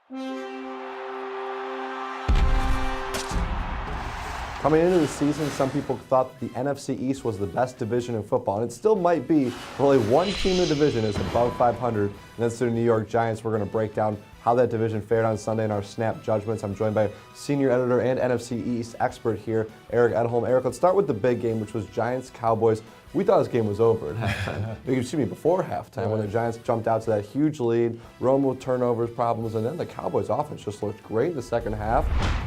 Coming into the season, some people thought the NFC East was the best division in football, and it still might be, but only one team in the division is above 500, and that's the New York Giants. We're going to break down how that division fared on Sunday in our Snap Judgments. I'm joined by senior editor and NFC East expert here, Eric Edholm. Eric, let's start with the big game, which was Giants-Cowboys. We thought this game was over at halftime. Excuse me, before halftime, when the Giants jumped out to that huge lead, Rome with turnovers problems, and then the Cowboys offense just looked great in the second half.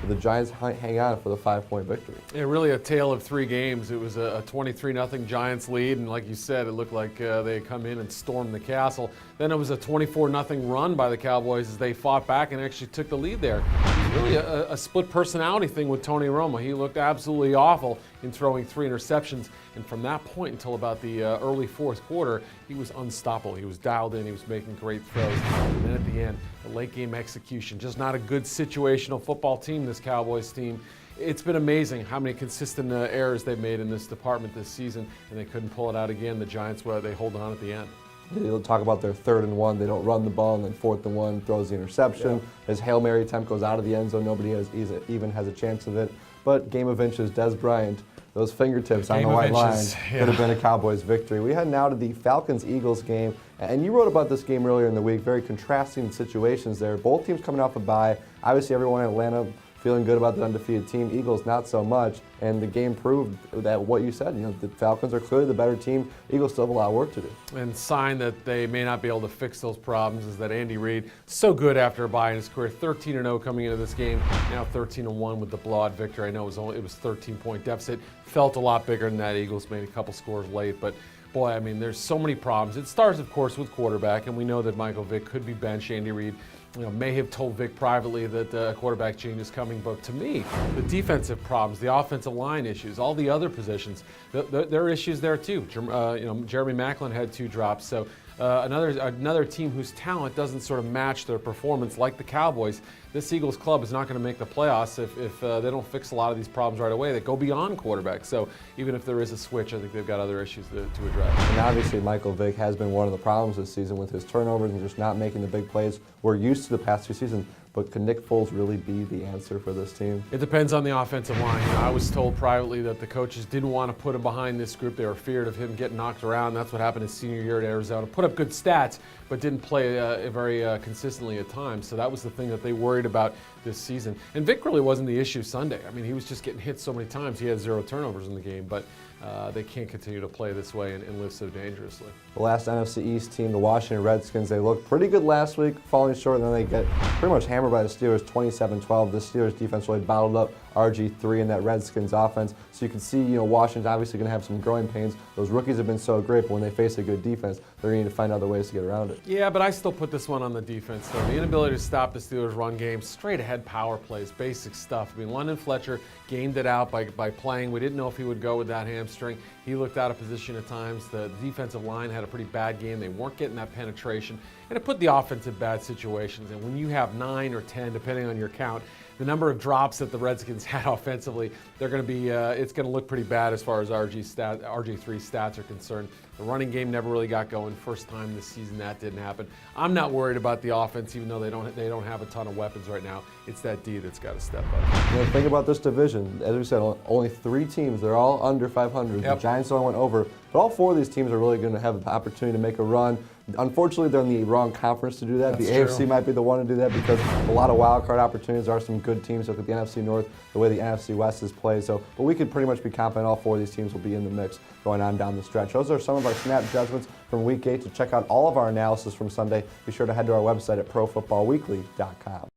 The Giants hang on for the 5-point victory. Yeah, really a tale of three games. It was a 23-0 Giants lead, and like you said, it looked like they had come in and stormed the castle. Then it was a 24-0 run by the Cowboys as they fought back and actually took the lead there. It was really a split personality thing with Tony Romo. He looked absolutely awful in throwing 3 interceptions, and from that point until about the early fourth quarter, he was unstoppable. He was dialed in, he was making great throws. And then at the end, the late game execution. Just not a good situational football team, this Cowboys team. It's been amazing how many consistent errors they've made in this department this season, and they couldn't pull it out again. The Giants, they hold on at the end. They'll talk about their 3rd and 1. They don't run the ball, and then 4th and 1 throws the interception. Yeah. His Hail Mary attempt goes out of the end zone. Nobody even has a chance of it. But game of inches, Des Bryant, those fingertips on the white line could have been a Cowboys victory. We head now to the Falcons-Eagles game, and you wrote about this game earlier in the week, very contrasting situations there. Both teams coming off a bye. Obviously, everyone in Atlanta feeling good about the undefeated team. Eagles, not so much. And the game proved that what you said, the Falcons are clearly the better team. Eagles still have a lot of work to do. And sign that they may not be able to fix those problems is that Andy Reid, so good after a bye in his career, 13-0 coming into this game, now 13-1 with the blowout victory. I know it was 13-point deficit. Felt a lot bigger than that. Eagles made a couple scores late, but boy, I mean, there's so many problems. It starts, of course, with quarterback, and we know that Michael Vick could be benched. Andy Reid may have told Vic privately that a quarterback change is coming, but to me, the defensive problems, the offensive line issues, all the other positions, there are issues there too. Jeremy Maclin had 2 drops, so another team whose talent doesn't sort of match their performance like the Cowboys. This Eagles club is not going to make the playoffs if they don't fix a lot of these problems right away that go beyond quarterback. So even if there is a switch, I think they've got other issues to address. And obviously Michael Vick has been one of the problems this season with his turnovers and just not making the big plays we're used to the past 2 seasons. But can Nick Foles really be the answer for this team? It depends on the offensive line. I was told privately that the coaches didn't want to put him behind this group. They were feared of him getting knocked around. That's what happened his senior year at Arizona. Put up good stats, but didn't play very consistently at times. So that was the thing that they worried about this season. And Vic really wasn't the issue Sunday. I mean, he was just getting hit so many times. He had 0 turnovers in the game, but they can't continue to play this way and live so dangerously. The last NFC East team, the Washington Redskins, they looked pretty good last week, falling short, and then they get pretty much hammered by the Steelers 27-12. The Steelers defense really bottled up RG3 in that Redskins offense. So you can see, Washington's obviously going to have some growing pains. Those rookies have been so great, but when they face a good defense, they're going to need to find other ways to get around it. Yeah, but I still put this one on the defense, though. The inability to stop the Steelers' run game, straight ahead power plays, basic stuff. I mean, London Fletcher gained it out by playing. We didn't know if he would go with that hamstring. He looked out of position at times. The defensive line had a pretty bad game. They weren't getting that penetration, and it put the offense in bad situations. And when you have 9 or 10, depending on your count, the number of drops that the Redskins had offensively, they're going to be, it's going to look pretty bad as far as RG3 stats are concerned. The running game never really got going. First time this season that didn't happen. I'm not worried about the offense, even though they don't have a ton of weapons right now. It's that D that's got to step up. Think about this division. As we said, only 3 teams. They're all under 500. Yep. The Giants only went over, but all 4 of these teams are really going to have the opportunity to make a run. Unfortunately, they're in the wrong conference to do that. That's the true. AFC might be the one to do that because a lot of wild card opportunities. There are some good teams. Look at the NFC North, the way the NFC West is played. So, but we could pretty much be confident all 4 of these teams will be in the mix going on down the stretch. Those are some of our snap judgments from Week 8. To check out all of our analysis from Sunday, be sure to head to our website at profootballweekly.com.